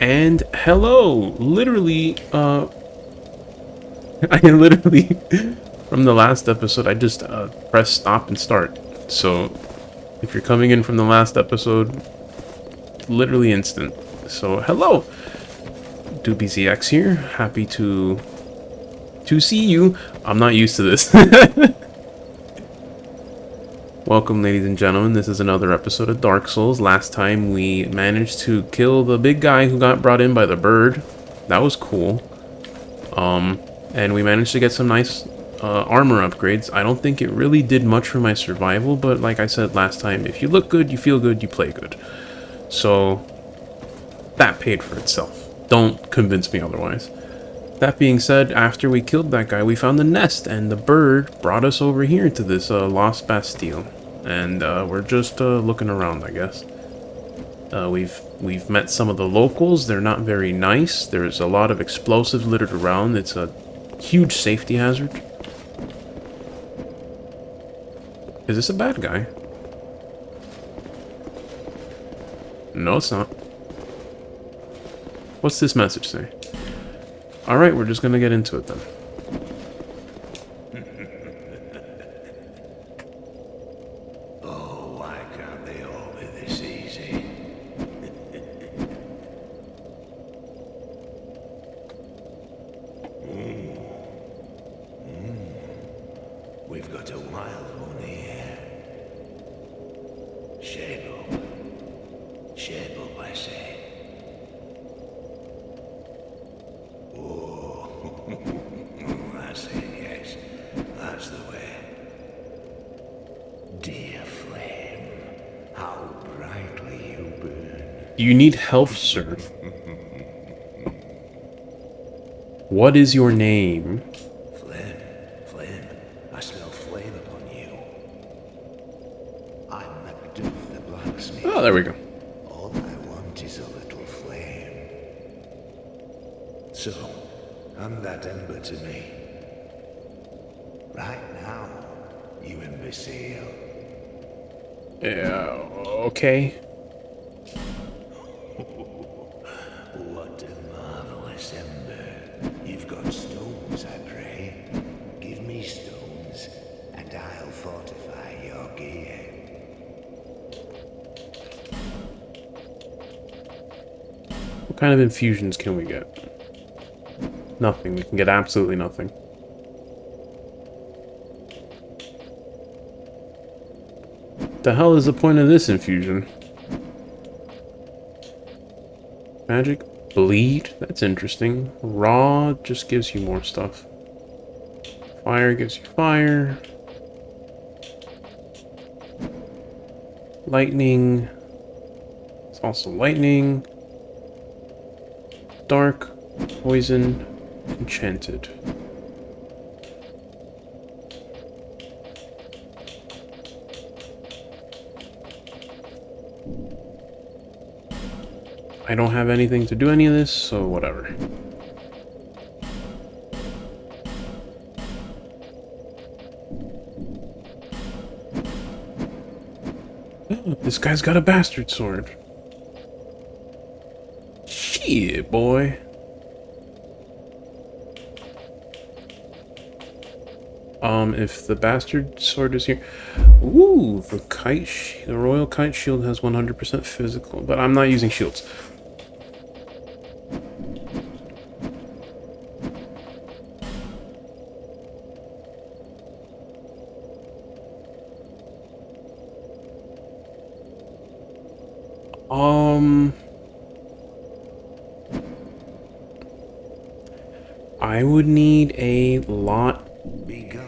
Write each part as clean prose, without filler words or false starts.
And hello! Literally, I literally, from the last episode, I just pressed stop and start. So, if you're coming in from the last episode, literally instant. So, hello! Dooby ZX here. Happy to see you. I'm not used to this. Welcome, ladies and gentlemen. This is another episode of Dark Souls. Last time we managed to kill the big guy who got brought in by the bird. That was cool. And we managed to get some nice armor upgrades. I don't think it really did much for my survival, but like I said last time, if you look good, you feel good, you play good. So, that paid for itself. Don't convince me otherwise. That being said, after we killed that guy, we found a nest, and the bird brought us over here to this lost Bastille. And we're just looking around, I guess. We've met some of the locals. They're not very nice. There's a lot of explosives littered around. It's a huge safety hazard. Is this a bad guy? No, it's not. What's this message say? Alright, we're just gonna get into it then. Oh, why can't they all be this easy? We've got a wild one here. Shape up. Shape up, I say. That's it, yes. That's the way. Dear flame, how brightly you burn. You need help, sir. What is your name? Flame, I smell flame upon you. I'm Macduff the blacksmith. Oh, there we go. All I want is a little flame. So, hand that ember to me. Right now, you imbecile. Yeah, okay. What a marvelous ember. You've got stones, I pray. Give me stones, and I'll fortify your gear. What kind of infusions can we get? Nothing. We can get absolutely nothing. The hell is the point of this infusion? Magic? Bleed? That's interesting. Raw just gives you more stuff. Fire gives you fire. Lightning. It's also lightning. Dark. Poison. Enchanted. I don't have anything to do any of this, so whatever. Oh, this guy's got a bastard sword. Shit, boy. If the bastard sword is here... Ooh, the royal kite shield has 100% physical, but I'm not using shields. I would need a lot... Be gone.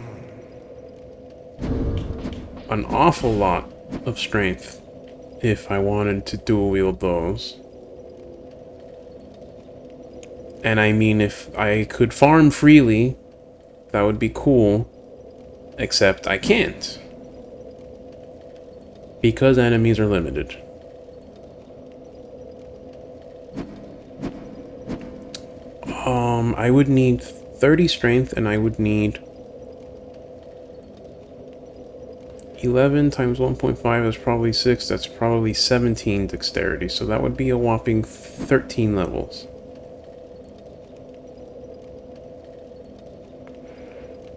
An awful lot of strength if I wanted to dual wield those. And I mean, if I could farm freely, that would be cool. Except I can't. Because enemies are limited. I would need 30 strength, and I would need... 11 times 1.5 is probably 6. That's probably 17 dexterity. So that would be a whopping 13 levels.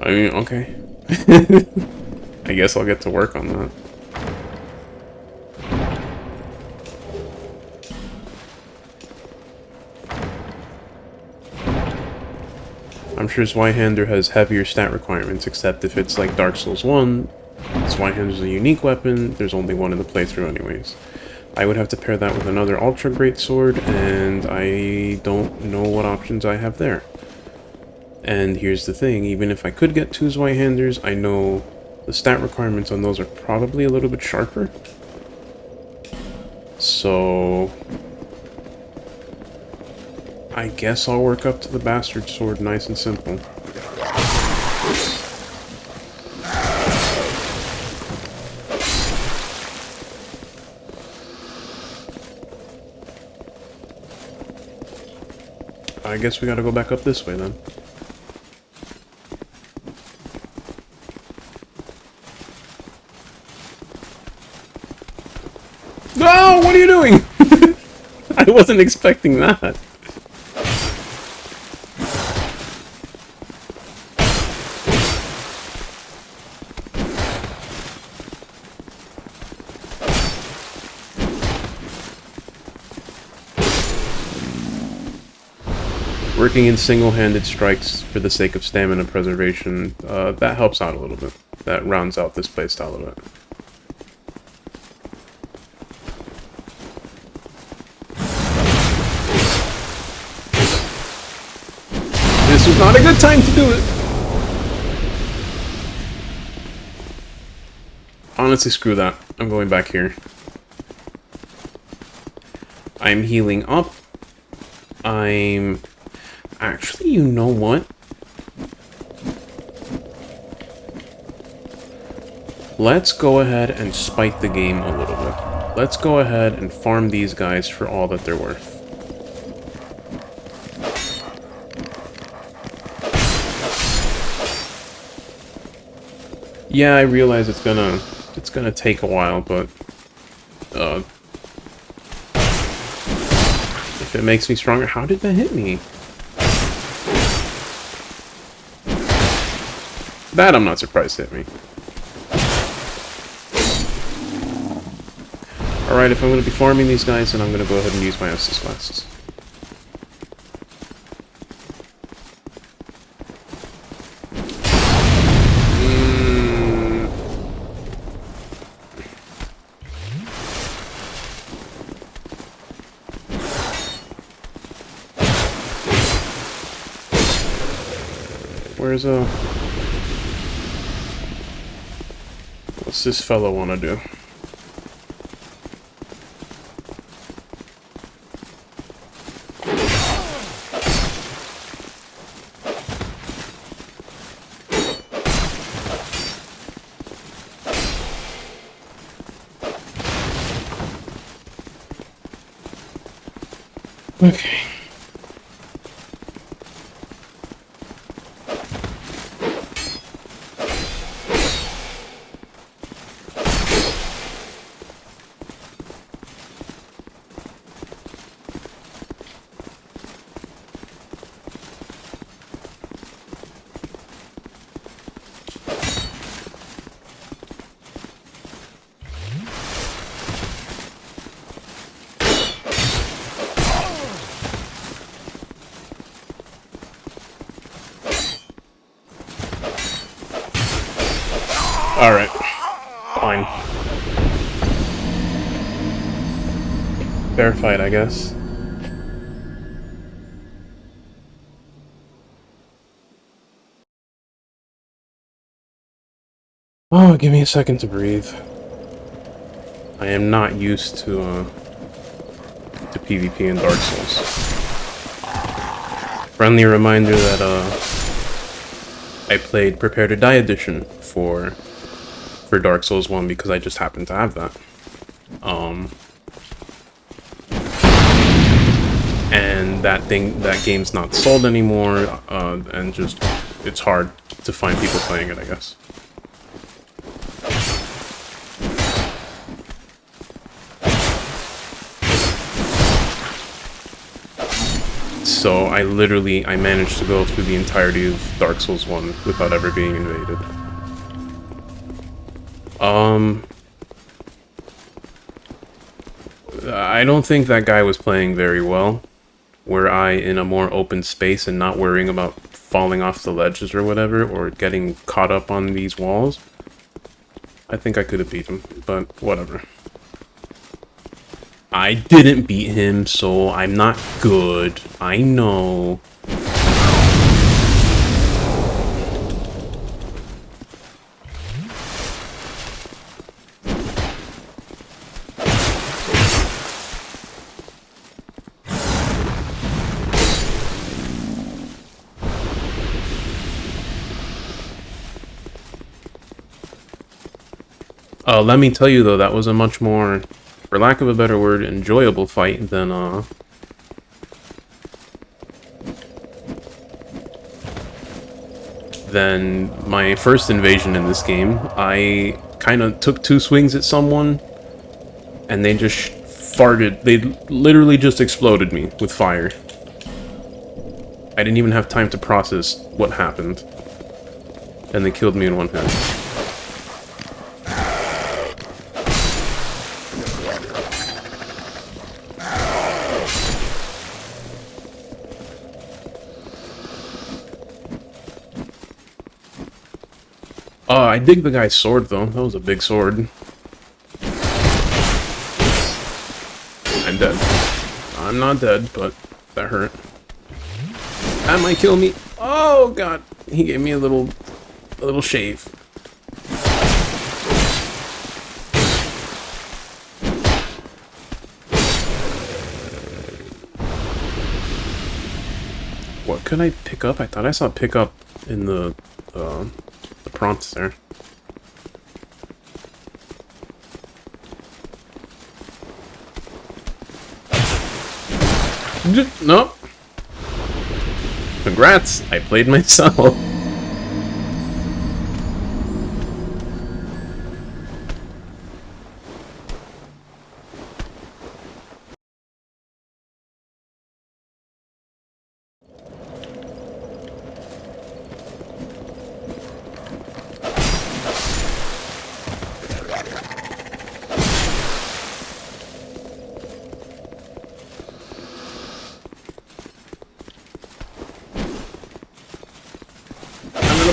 I mean, okay. I guess I'll get to work on that. I'm sure Zweihander has heavier stat requirements, except if it's like Dark Souls 1, Zweihander's a unique weapon, there's only one in the playthrough anyways. I would have to pair that with another Ultra Greatsword, and I don't know what options I have there. And here's the thing, even if I could get 2 Zweihanders, I know the stat requirements on those are probably a little bit sharper. So I guess I'll work up to the Bastard Sword nice and simple. I guess we gotta go back up this way then. No! What are you doing? I wasn't expecting that. Working in single-handed strikes for the sake of stamina preservation, that helps out a little bit. That rounds out this playstyle a bit. This was not a good time to do it! Honestly, screw that. I'm going back here. I'm healing up. Actually, you know what? Let's go ahead and spike the game a little bit. Let's go ahead and farm these guys for all that they're worth. Yeah, I realize it's gonna take a while, but if it makes me stronger, how did that hit me? That I'm not surprised hit me. Alright, if I'm going to be farming these guys, then I'm going to go ahead and use my Estus Flasks. Where's what's this fellow want to do? Okay. Alright. Fine. Fair fight, I guess. Oh, give me a second to breathe. I am not used to PvP in Dark Souls. Friendly reminder that I played Prepare to Die edition for Dark Souls 1 because I just happened to have that. And that game's not sold anymore, and just it's hard to find people playing it, I guess. So I managed to go through the entirety of Dark Souls 1 without ever being invaded. I don't think that guy was playing very well. Were I in a more open space and not worrying about falling off the ledges or whatever, or getting caught up on these walls, I think I could have beat him, but whatever. I didn't beat him, so I'm not good. I know. Let me tell you though, that was a much more, for lack of a better word, enjoyable fight than my first invasion in this game. I kind of took 2 swings at someone, and they just farted. They literally just exploded me with fire. I didn't even have time to process what happened, and they killed me in 1 hit. I dig the guy's sword, though. That was a big sword. I'm dead. I'm not dead, but that hurt. That might kill me. Oh, God. He gave me a little shave. What could I pick up? I thought I saw pick up in the prompts there. No. Congrats, I played myself.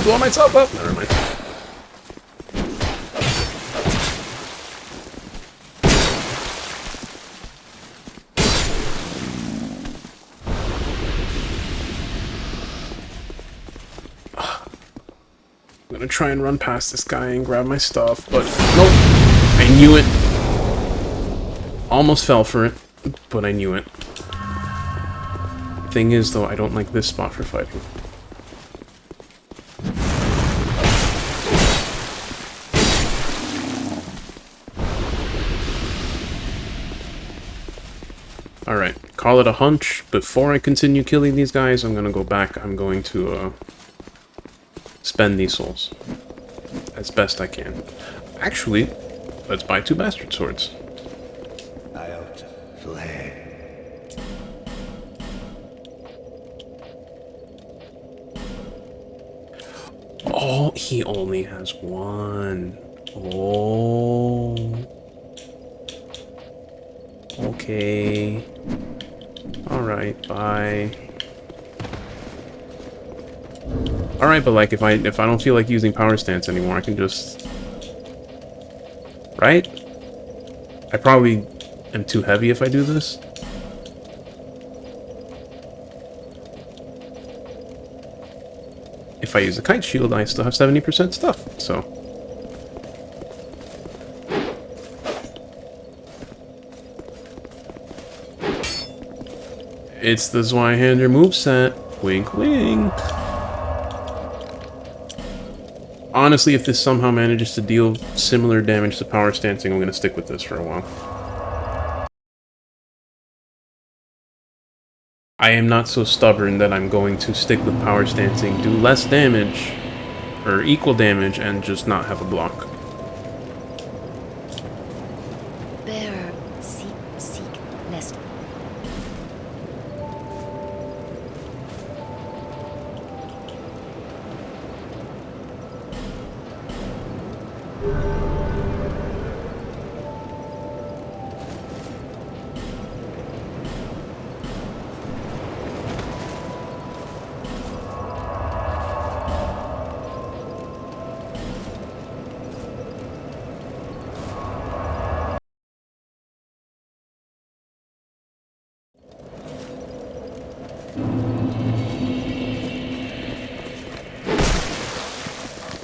Blow myself up. Never mind. I'm gonna try and run past this guy and grab my stuff, but nope. I knew it. Almost fell for it, but I knew it. Thing is, though, I don't like this spot for fighting. Alright, call it a hunch. Before I continue killing these guys, I'm gonna go back. I'm going to, spend these souls. As best I can. Actually, let's buy 2 bastard swords. Oh, he only has 1. Oh. Okay. Alright, bye. Alright, but like if I don't feel like using power stance anymore, I can just... Right? I probably am too heavy if I do this. If I use the kite shield, I still have 70% stuff, so... It's the Zweihander moveset. Wink, wink. Honestly, if this somehow manages to deal similar damage to power stancing, I'm going to stick with this for a while. I am not so stubborn that I'm going to stick with power stancing, do less damage, or equal damage, and just not have a block.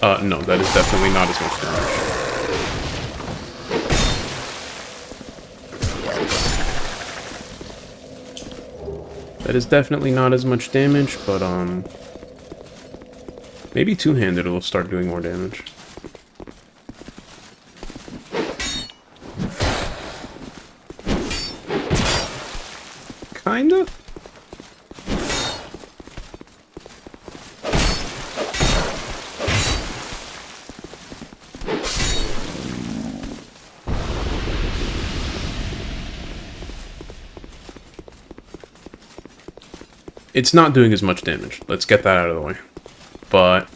No, that is definitely not as much damage. That is definitely not as much damage, but, maybe two-handed will start doing more damage. Kinda? It's not doing as much damage. Let's get that out of the way. But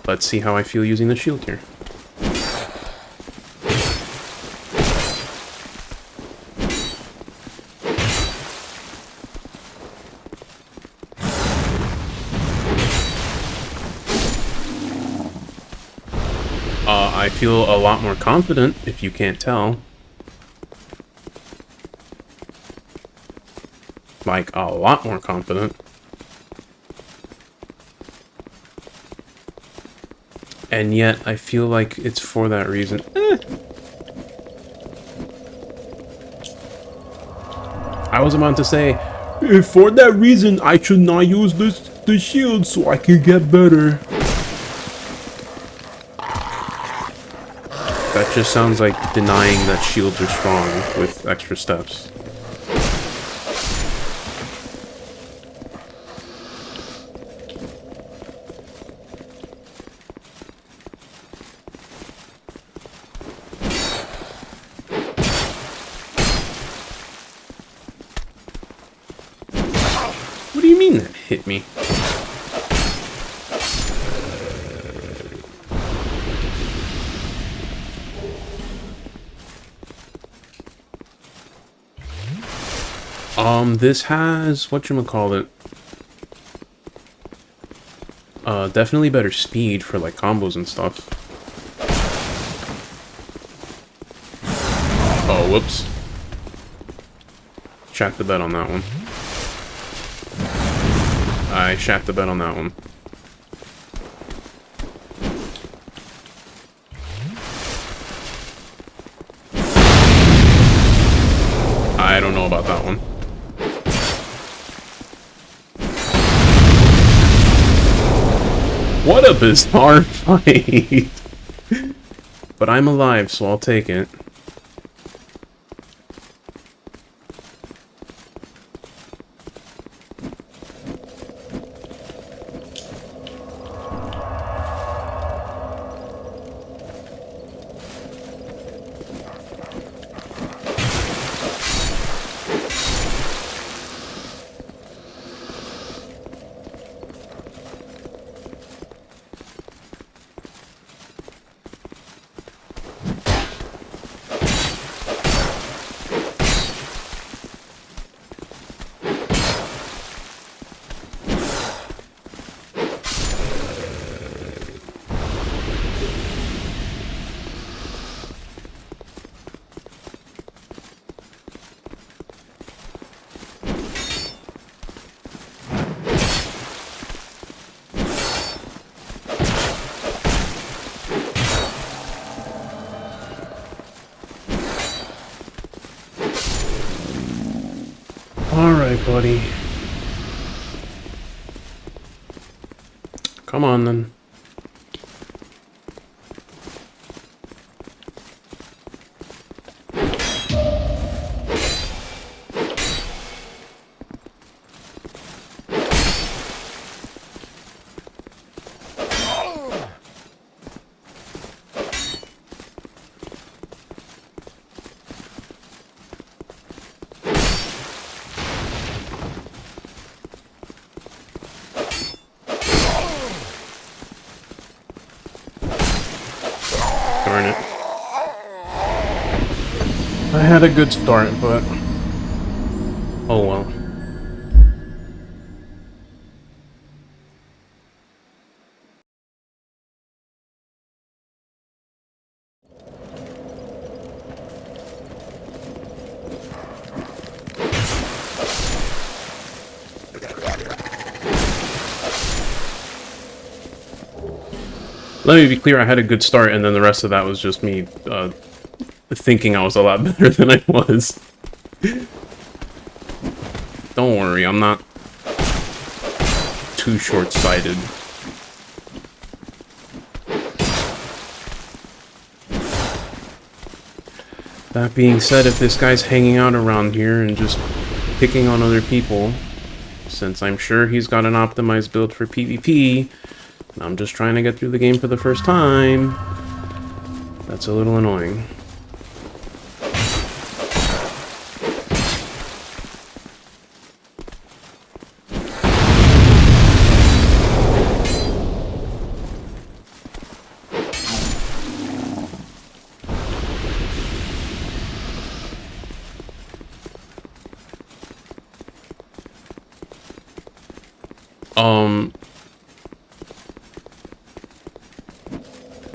let's see how I feel using the shield here. I feel a lot more confident, if you can't tell. Like, a lot more confident. And yet, I feel like it's for that reason. I was about to say, for that reason, I should not use the shield so I can get better. That just sounds like denying that shields are strong with extra steps. What do you mean that hit me? This has, whatchamacallit, definitely better speed for, like, combos and stuff. Oh, whoops. Shat the bed on that one. I shat the bed on that one. I don't know about that one. What a bizarre fight! But I'm alive, so I'll take it. Alright, buddy. Come on, then. Darn it. I had a good start, but... oh well. Let me be clear, I had a good start, and then the rest of that was just me thinking I was a lot better than I was. Don't worry, I'm not too short-sighted. That being said, if this guy's hanging out around here and just picking on other people, since I'm sure he's got an optimized build for PvP, and I'm just trying to get through the game for the first time, that's a little annoying.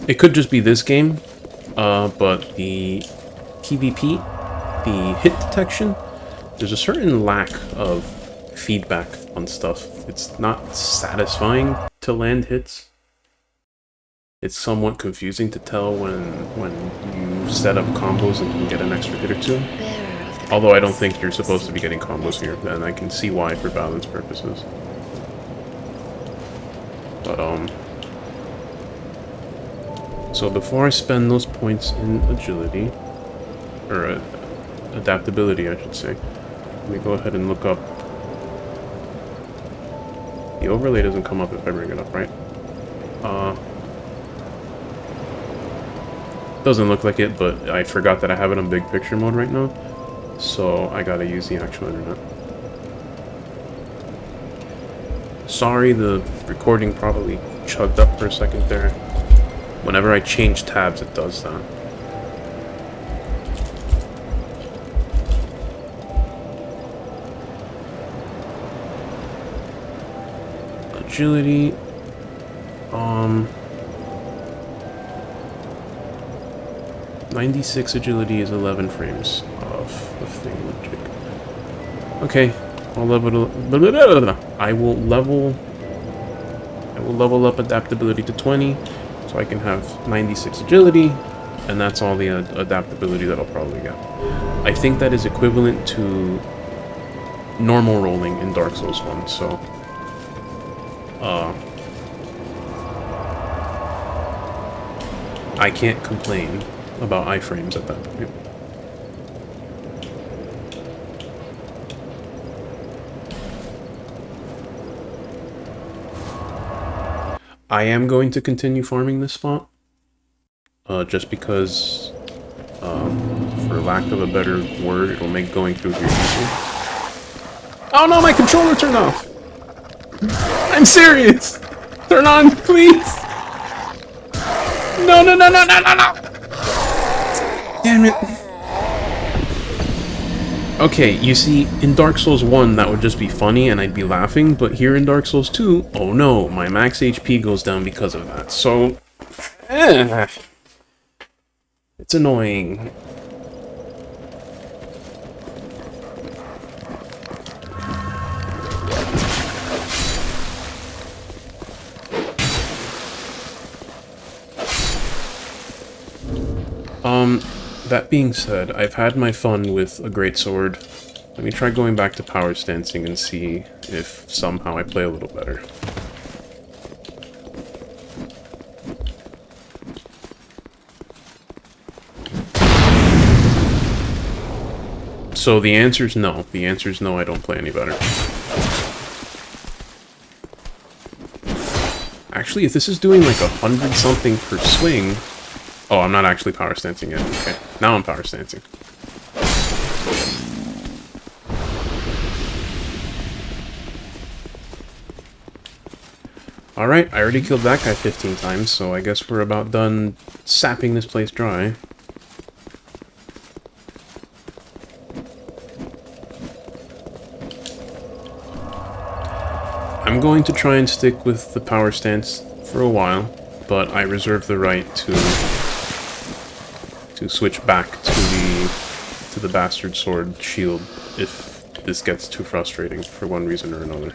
It could just be this game, but the PvP, the hit detection, there's a certain lack of feedback on stuff. It's not satisfying to land hits. It's somewhat confusing to tell when you set up combos and can get an extra hit or two. Although I don't think you're supposed to be getting combos here, and I can see why for balance purposes. But, so before I spend those points in agility, or adaptability, I should say, let me go ahead and look up. The overlay doesn't come up if I bring it up, right? Doesn't look like it, but I forgot that I have it on big picture mode right now, so I gotta use the actual internet. Sorry, the recording probably chugged up for a second there. Whenever I change tabs, it does that. Agility. 96 agility is 11 frames of thingamajic. Okay, I'll level. I will level up adaptability to 20. So I can have 96 agility, and that's all the adaptability that I'll probably get. I think that is equivalent to normal rolling in Dark Souls 1, so... I can't complain about iframes at that point. I am going to continue farming this spot, just because, for lack of a better word, it'll make going through here easier. Oh no, my controller turned off! I'm serious! Turn on, please! No, no, no, no, no, no, no! Damn it. Okay, you see, in Dark Souls 1, that would just be funny and I'd be laughing, but here in Dark Souls 2, oh no, my max HP goes down because of that, so... it's annoying. That being said, I've had my fun with a Greatsword. Let me try going back to power stancing and see if somehow I play a little better. So the answer's no. The answer's no, I don't play any better. Actually, if this is doing like 100 something per swing... Oh, I'm not actually power stancing yet. Okay, now I'm power stancing. Alright, I already killed that guy 15 times, so I guess we're about done sapping this place dry. I'm going to try and stick with the power stance for a while, but I reserve the right to switch back to the bastard sword shield if this gets too frustrating for one reason or another.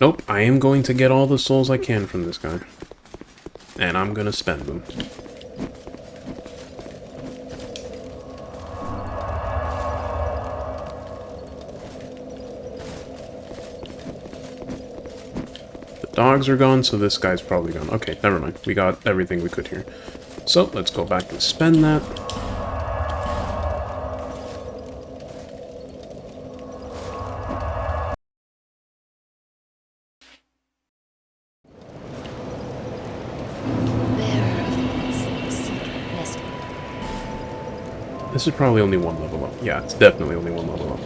Nope, I am going to get all the souls I can from this guy. And I'm gonna spend them. The dogs are gone, so this guy's probably gone. Okay, never mind. We got everything we could here. So, let's go back and spend that. This is probably only one level up. Yeah, it's definitely only one level up.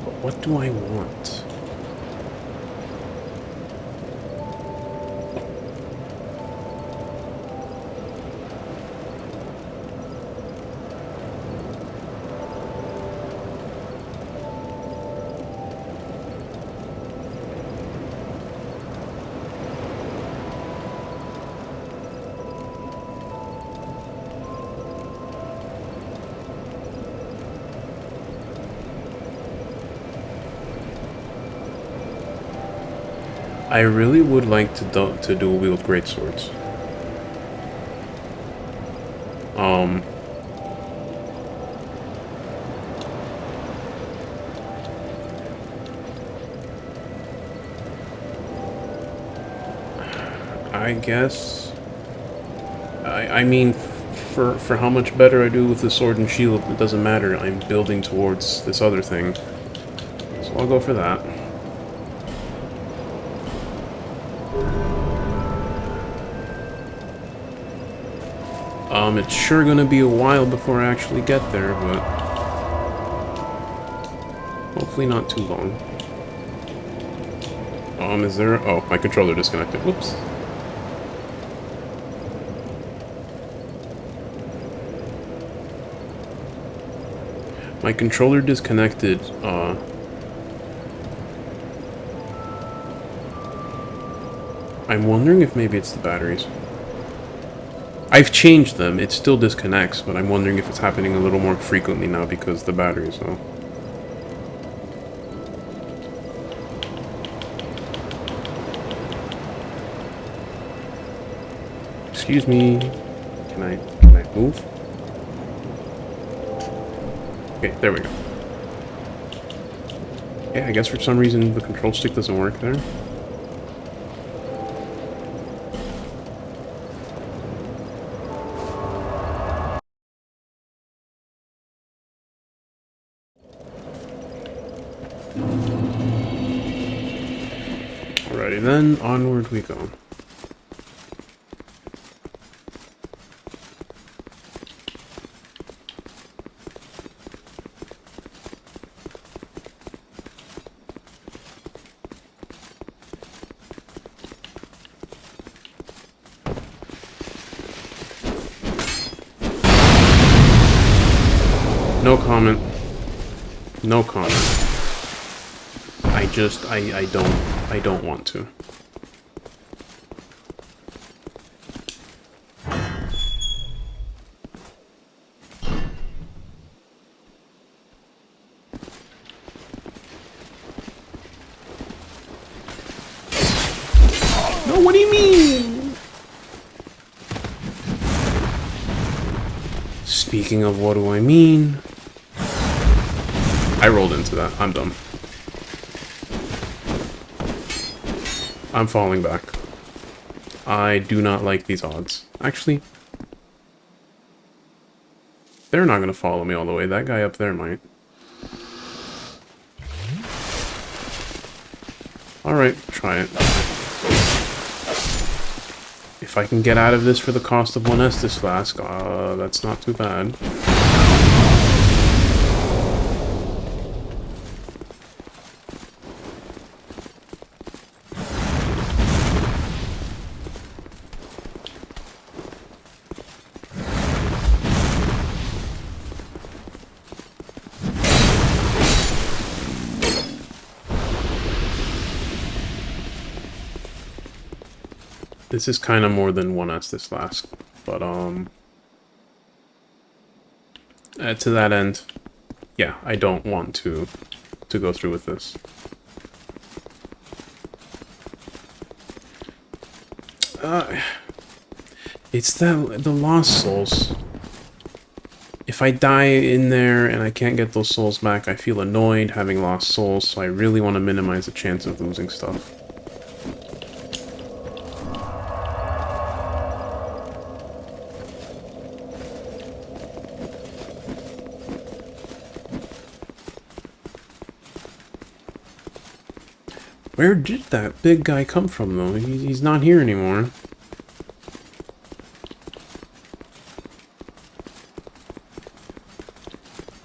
But what do I want? I really would like to dual wield Greatswords. I guess. I mean, for how much better I do with the sword and shield, it doesn't matter. I'm building towards this other thing, so I'll go for that. It's sure gonna be a while before I actually get there, but hopefully not too long. Is there... Oh, my controller disconnected. Whoops. My controller disconnected, I'm wondering if maybe it's the batteries. I've changed them, it still disconnects, but I'm wondering if it's happening a little more frequently now because the batteries, so... Excuse me. Can I move? Okay, there we go. Yeah, I guess for some reason the control stick doesn't work there. Alrighty then, onward we go. No comment. No comment. I don't want to. No, what do you mean? Speaking of what do I mean? I rolled into that. I'm dumb. I'm falling back. I do not like these odds. Actually, they're not going to follow me all the way. That guy up there might. Alright, try it. If I can get out of this for the cost of one Estus flask, that's not too bad. This is kind of more than one Estus flask, but to that end, yeah, I don't want to go through with this. It's the lost souls. If I die in there and I can't get those souls back, I feel annoyed having lost souls, so I really want to minimize the chance of losing stuff. Where did that big guy come from, though? He's not here anymore.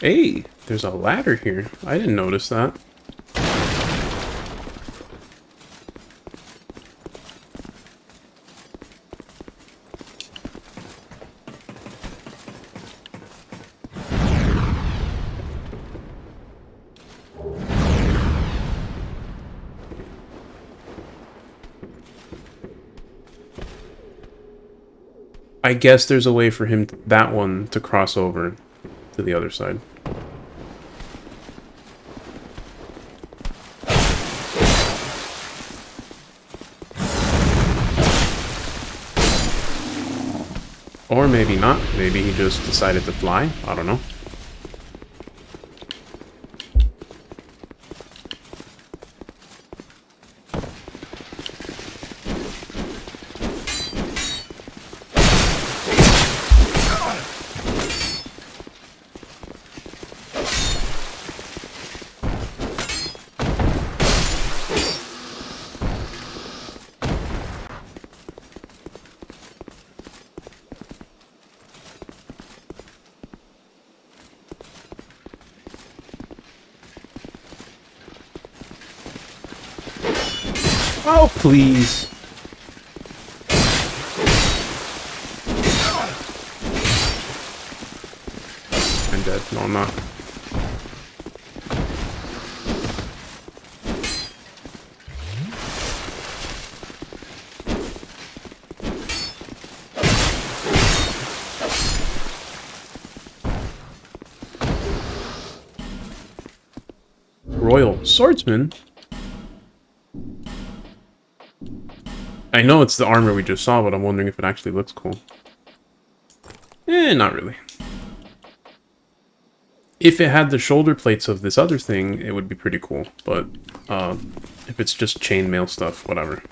Hey, there's a ladder here. I didn't notice that. I guess there's a way for him, that one, to cross over to the other side. Or maybe not. Maybe he just decided to fly. I don't know. Oh, please. I'm dead. No, I'm not. Royal Swordsman? I know it's the armor we just saw, but I'm wondering if it actually looks cool. Not really. If it had the shoulder plates of this other thing, it would be pretty cool. But, if it's just chainmail stuff, whatever.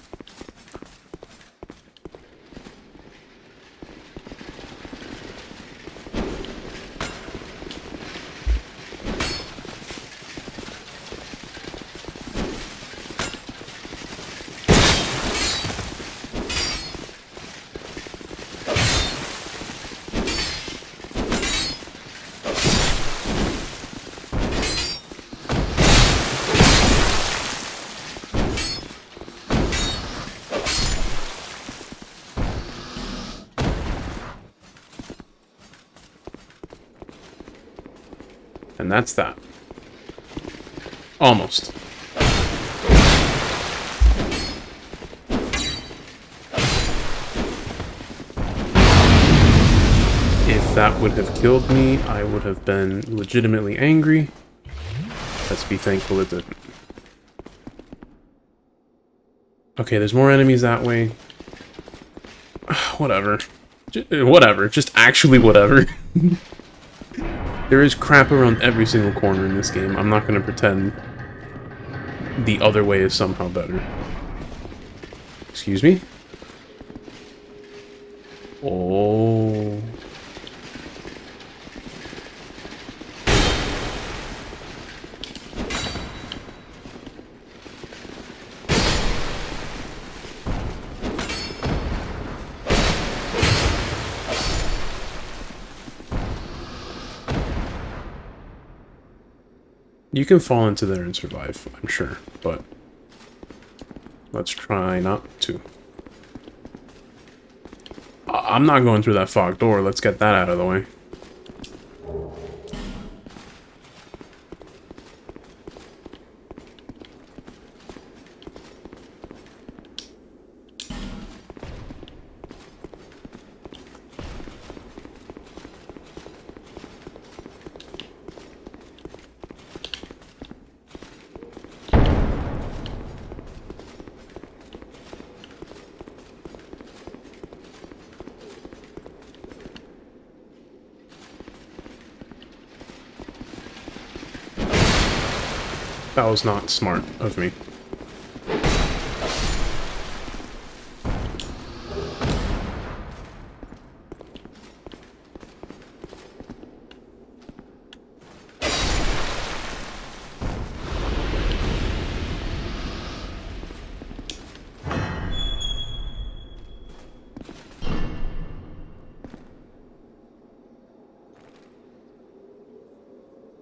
And that's that. Almost. If that would have killed me, I would have been legitimately angry. Let's be thankful it didn't. Okay, there's more enemies that way. Whatever. Whatever. Just actually whatever. There is crap around every single corner in this game. I'm not going to pretend the other way is somehow better. Excuse me? Oh. You can fall into there and survive, I'm sure, but let's try not to. I'm not going through that fog door. Let's get that out of the way. That was not smart of me.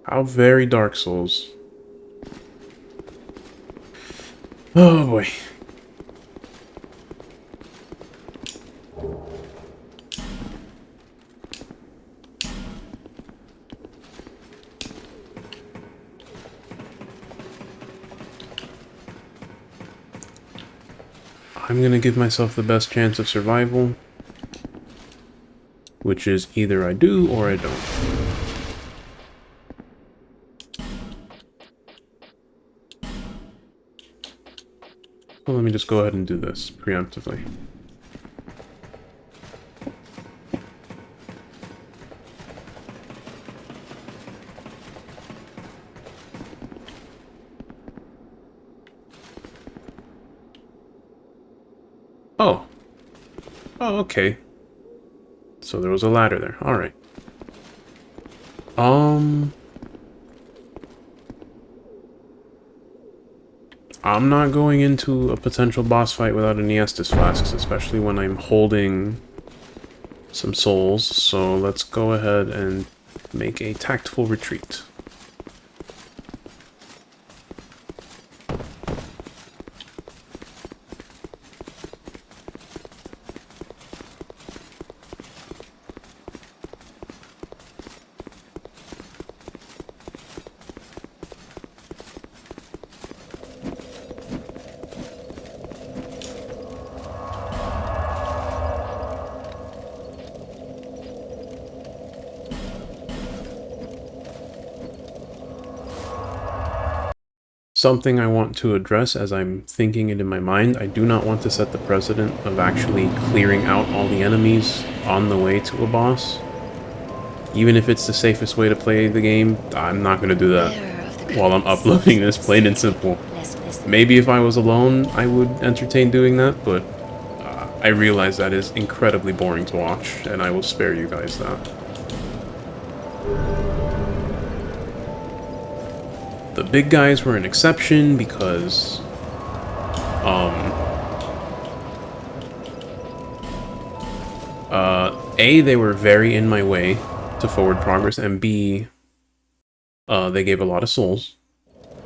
How very Dark Souls. Oh boy. I'm gonna give myself the best chance of survival, which is either I do or I don't. Well, let me just go ahead and do this preemptively. Oh. Oh, okay. So there was a ladder there. Alright. I'm not going into a potential boss fight without any Estus flasks, especially when I'm holding some souls, so let's go ahead and make a tactful retreat. Something I want to address as I'm thinking it in my mind, I do not want to set the precedent of actually clearing out all the enemies on the way to a boss. Even if it's the safest way to play the game, I'm not going to do that while I'm uploading this, plain and simple. Maybe if I was alone, I would entertain doing that, but I realize that is incredibly boring to watch, and I will spare you guys that. The big guys were an exception because, A, they were very in my way to forward progress, and B, they gave a lot of souls.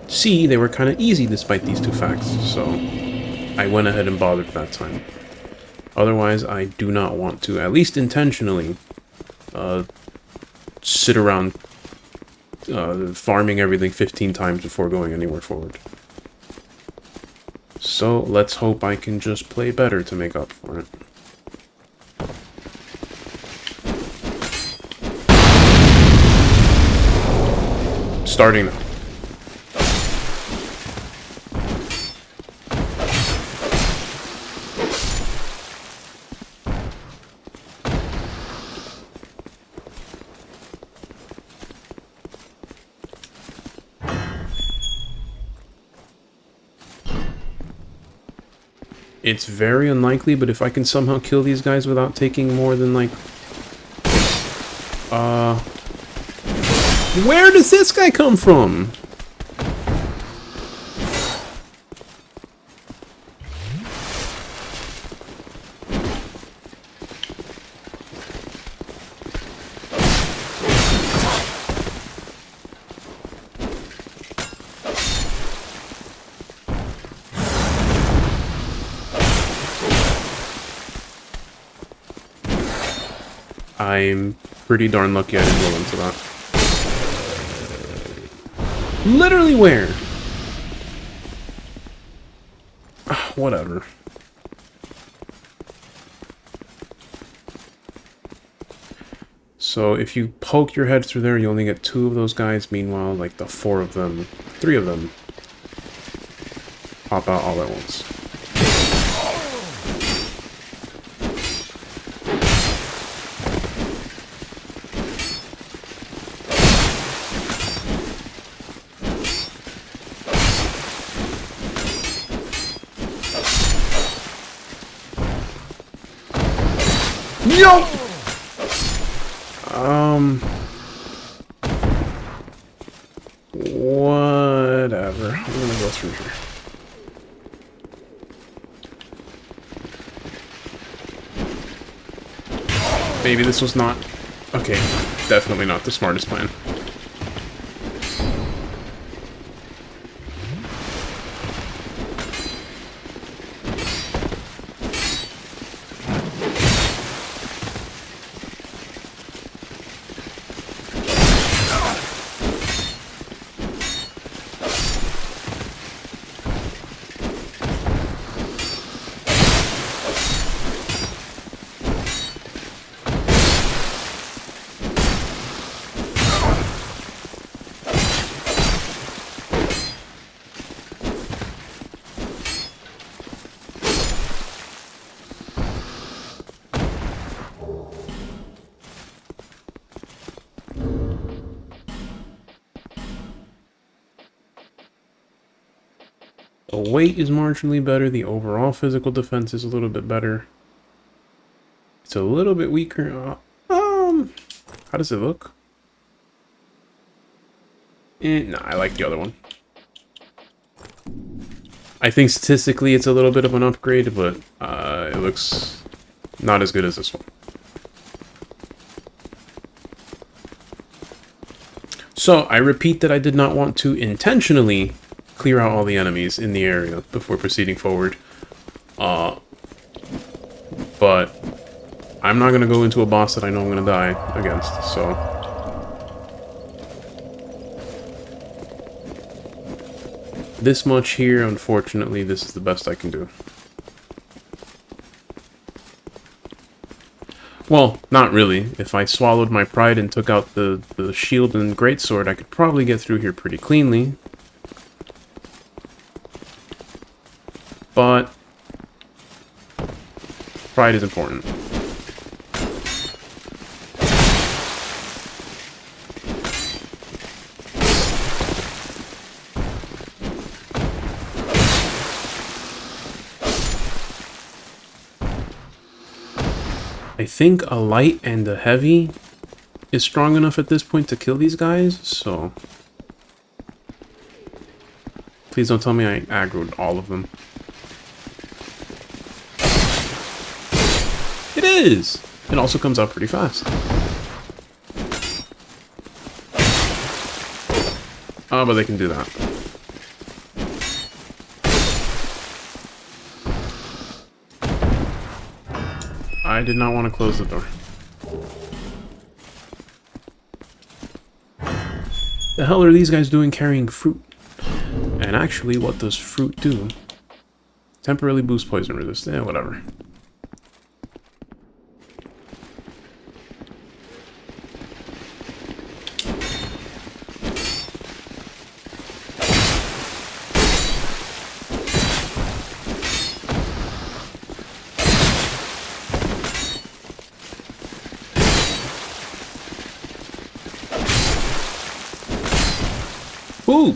C, they were kind of easy despite these two facts, so I went ahead and bothered that time. Otherwise, I do not want to, at least intentionally, sit around farming everything 15 times before going anywhere forward. So let's hope I can just play better to make up for it. Starting now. It's very unlikely, but if I can somehow kill these guys without taking more than, like... Where does this guy come from? I'm pretty darn lucky I didn't roll into that. Literally where? Whatever. So if you poke your head through there, you only get 2 of those guys. Meanwhile, like the 3 of them pop out all at once. Yo! Whatever. I'm gonna go through here. Maybe this was not... Okay, definitely not the smartest plan. The weight is marginally better. The overall physical defense is a little bit better. It's a little bit weaker. How does it look? Nah, I like the other one. I think statistically it's a little bit of an upgrade, but it looks not as good as this one. So, I repeat that I did not want to intentionally clear out all the enemies in the area before proceeding forward. But I'm not going to go into a boss that I know I'm going to die against, so... This much here, unfortunately, this is the best I can do. Well, not really. If I swallowed my pride and took out the shield and greatsword, I could probably get through here pretty cleanly. But pride is important. I think a light and a heavy is strong enough at this point to kill these guys, so... Please don't tell me I aggroed all of them. It is! It also comes out pretty fast. Oh, but they can do that. I did not want to close the door. The hell are these guys doing carrying fruit? And actually, what does fruit do? Temporarily boost poison resist. Whatever. Ooh!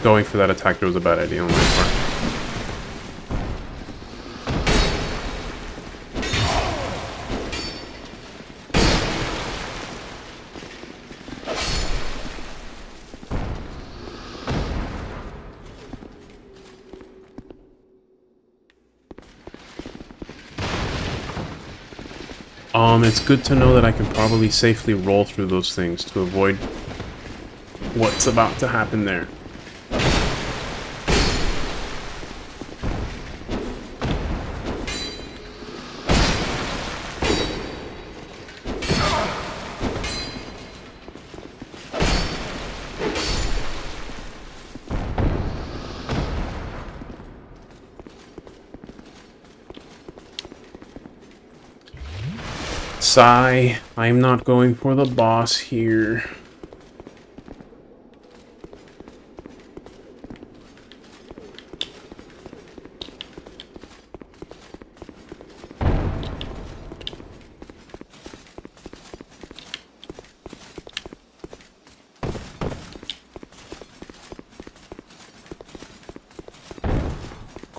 Going for that attack there was a bad idea on my part. It's good to know that I can probably safely roll through those things to avoid what's about to happen there. Sigh, I'm not going for the boss here.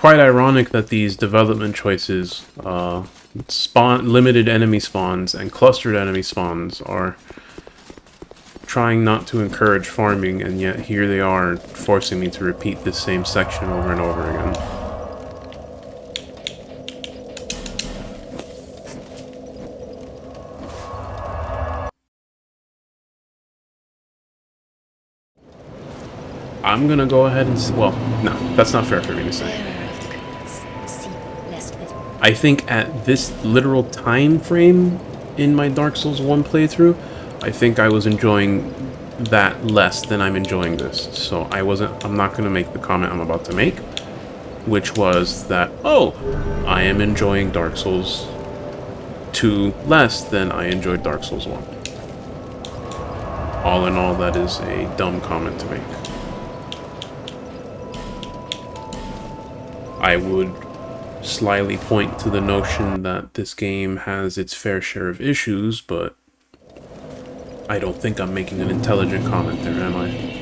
quite ironic that these development choices, limited enemy spawns and clustered enemy spawns, are trying not to encourage farming, and yet here they are forcing me to repeat this same section over and over again. I'm gonna go ahead and... well, no, that's not fair for me to say. I think at this literal time frame in my Dark Souls 1 playthrough, I think I was enjoying that less than I'm enjoying this. So I'm not going to make the comment I'm about to make, which was that, oh, I am enjoying Dark Souls 2 less than I enjoyed Dark Souls 1. All in all, that is a dumb comment to make. I would slyly point to the notion that this game has its fair share of issues, but I don't think I'm making an intelligent comment there, am I?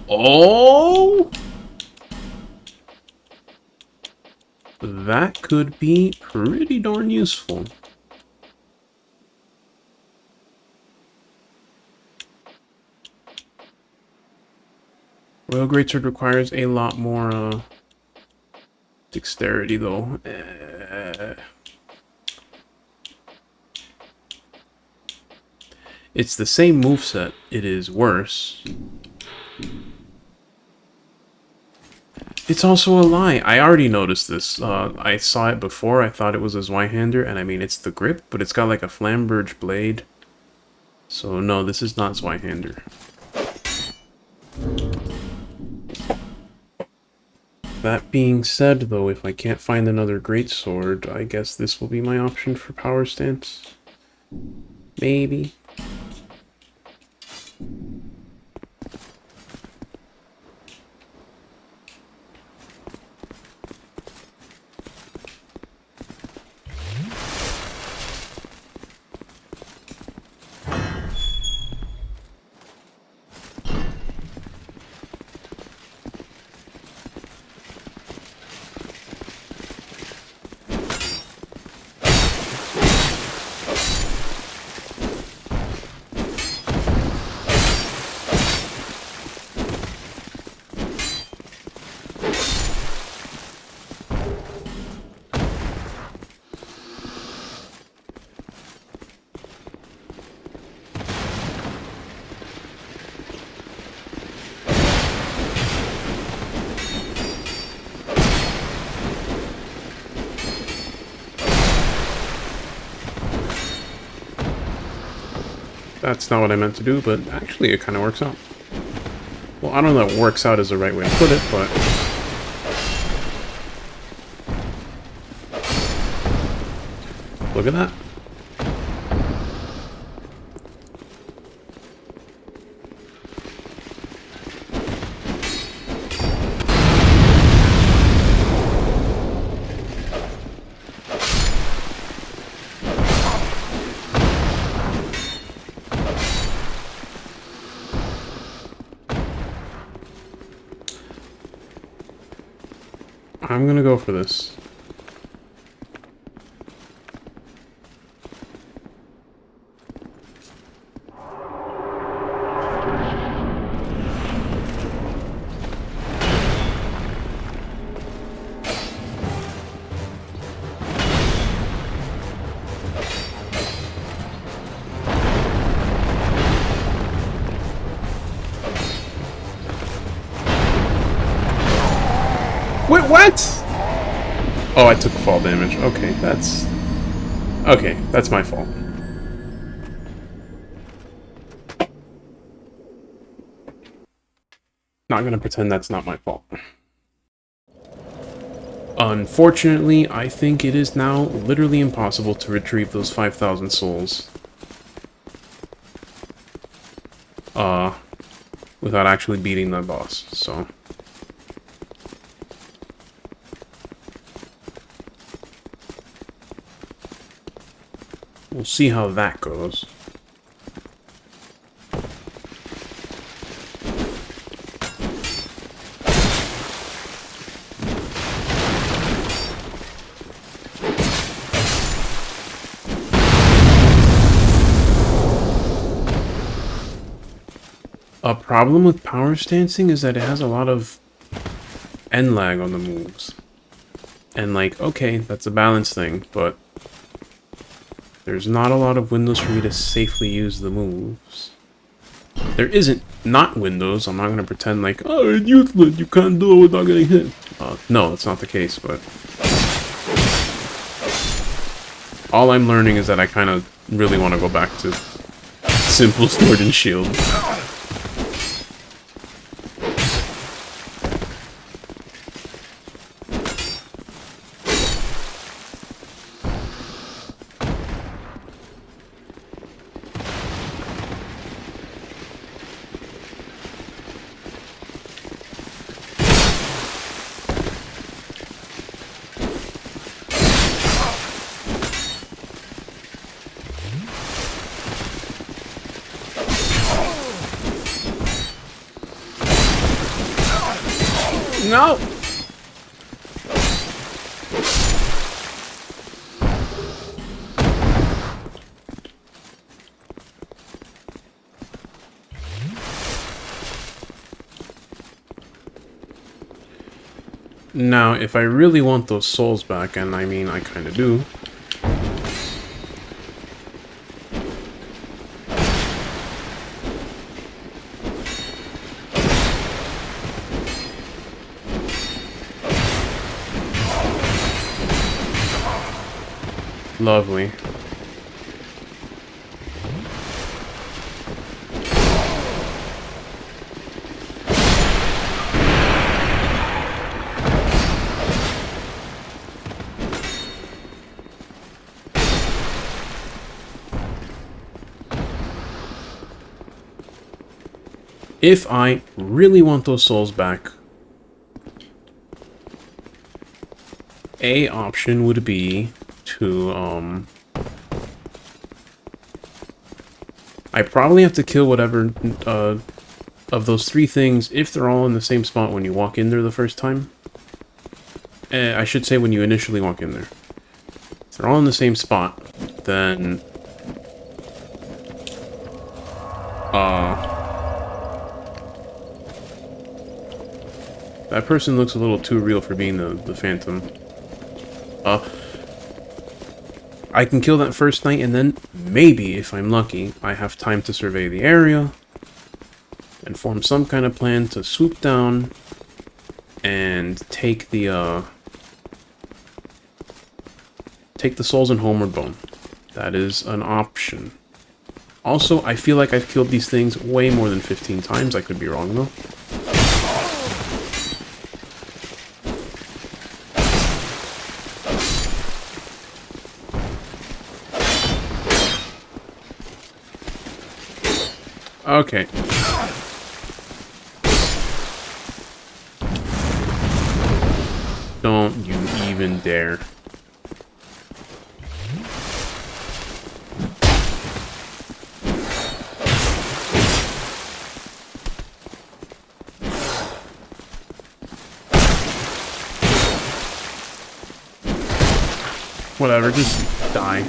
Oh! That could be pretty darn useful. Royal Greatsword requires a lot more dexterity, though. It's the same moveset, it is worse. It's also a lie. I already noticed this. I saw it before. I thought it was a Zweihander, and I mean, it's the grip, but it's got like a flamberge blade. So no, this is not Zweihander. That being said, though, if I can't find another Greatsword, I guess this will be my option for power stance. Maybe. That's not what I meant to do, but actually it kind of works out. Well, I don't know if works out is the right way to put it, but... look at that. I'm gonna go for this. Wait, what? Oh, I took fall damage. Okay, that's... okay, that's my fault. Not gonna pretend that's not my fault. Unfortunately, I think it is now literally impossible to retrieve those 5,000 souls. Without actually beating the boss, so... We'll see how that goes. A problem with power stancing is that it has a lot of end lag on the moves. And like, okay, that's a balance thing, but there's not a lot of windows for me to safely use the moves. There isn't not windows. I'm not going to pretend like, oh, it's useless, you can't do it without getting hit. No, that's not the case, but... all I'm learning is that I kind of really want to go back to simple sword and shield. No! Now, if I really want those souls back, and I mean, I kind of do... Lovely. If I really want those souls back, a option would be to, I probably have to kill whatever, of those three things, if they're all in the same spot when you walk in there the first time. I should say when you initially walk in there. If they're all in the same spot, then, that person looks a little too real for being the Phantom. I can kill that first night, and then, maybe, if I'm lucky, I have time to survey the area, and form some kind of plan to swoop down, and take the souls in Homeward Bone. That is an option. Also, I feel like I've killed these things way more than 15 times. I could be wrong, though. Okay. Don't you even dare. Whatever, just die.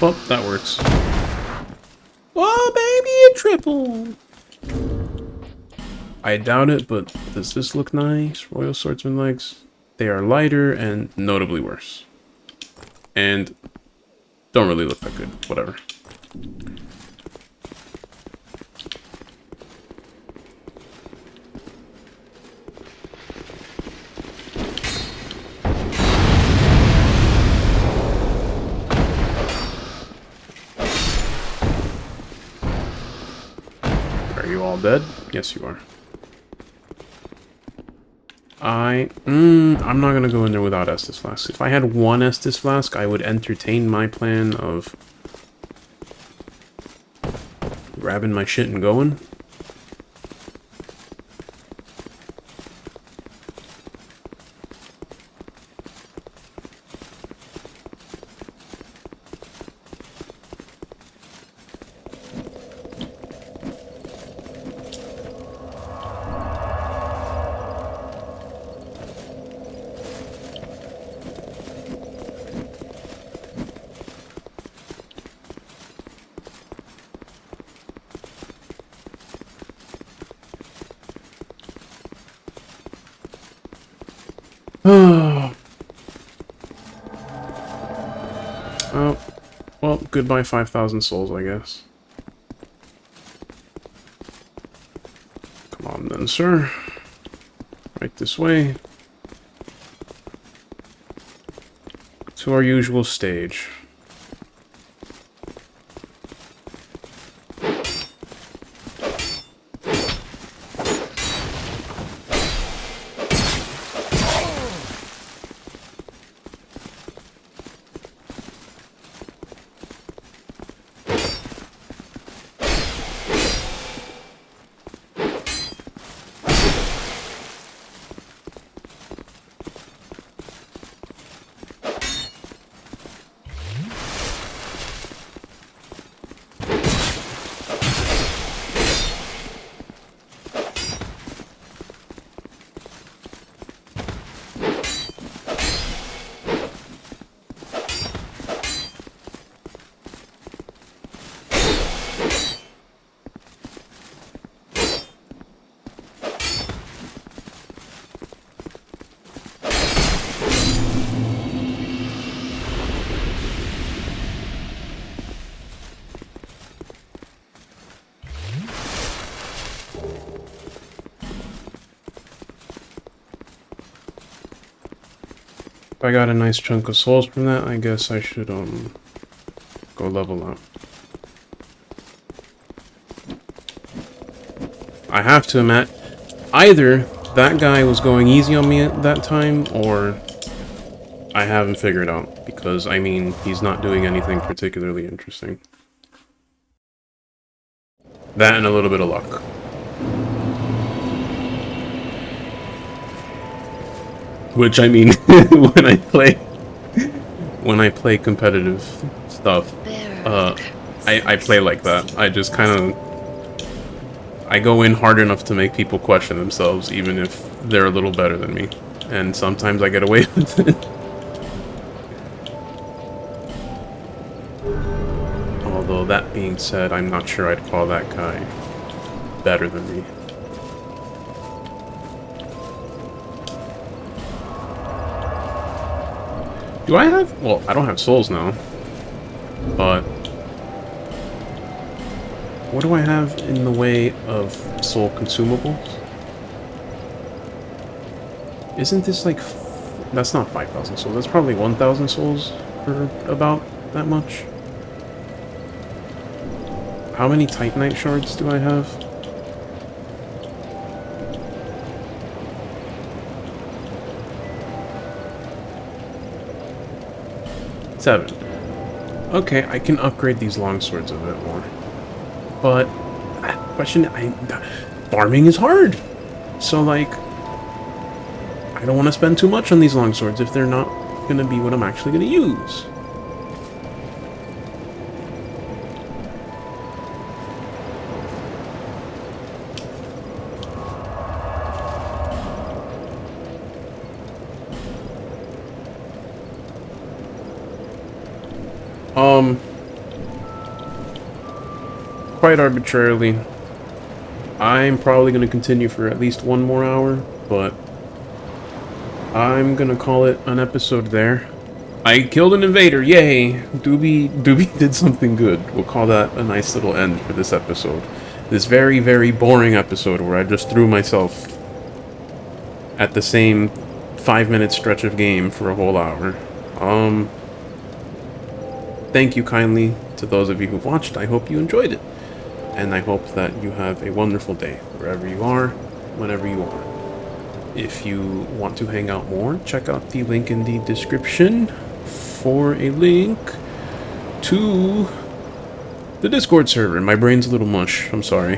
Oh, that works. Oh, baby, a triple! I doubt it, but does this look nice? Royal Swordsman legs. They are lighter and notably worse. And don't really look that good. Whatever. Are you all dead? Yes, you are. I'm not gonna go in there without Estus Flask. If I had one Estus Flask, I would entertain my plan of grabbing my shit and going. Oh, well, goodbye 5,000 souls, I guess. Come on then, sir. Right this way. To our usual stage. If I got a nice chunk of souls from that, I guess I should, go level up. I have to admit, either that guy was going easy on me at that time, or I haven't figured out, because, I mean, he's not doing anything particularly interesting. That and a little bit of luck. Which, I mean, when I play competitive stuff, I play like that. I just kind of... I go in hard enough to make people question themselves, even if they're a little better than me. And sometimes I get away with it. Although, that being said, I'm not sure I'd call that guy better than me. Do I have... Well, I don't have souls now. But... what do I have in the way of soul consumables? Isn't this like... that's not 5,000 souls. That's probably 1,000 souls for about that much. How many Titanite shards do I have? Seven. Okay, I can upgrade these longswords a bit more. But, question, farming is hard! So, like, I don't want to spend too much on these longswords if they're not going to be what I'm actually going to use. quite arbitrarily. I'm probably going to continue for at least one more hour, but I'm going to call it an episode there. I killed an invader, yay! Dooby did something good. We'll call that a nice little end for this episode. This very, very boring episode where I just threw myself at the same 5-minute stretch of game for a whole hour. Thank you kindly to those of you who've watched. I hope you enjoyed it. And I hope that you have a wonderful day, wherever you are, whenever you are. If you want to hang out more, check out the link in the description for a link to the Discord server. My brain's a little mush, I'm sorry.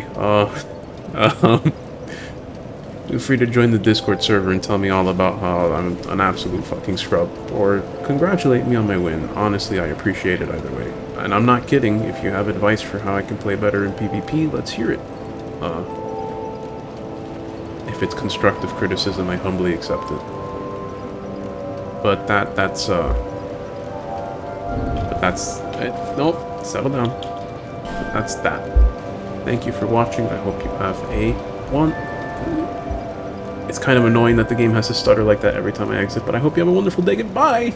Feel free to join the Discord server and tell me all about how I'm an absolute fucking scrub, or congratulate me on my win. Honestly, I appreciate it either way. And I'm not kidding. If you have advice for how I can play better in PvP, let's hear it. If it's constructive criticism, I humbly accept it. But that's it. Nope, settle down. But that's that. Thank you for watching. I hope you have a one. It's kind of annoying that the game has to stutter like that every time I exit, but I hope you have a wonderful day. Goodbye!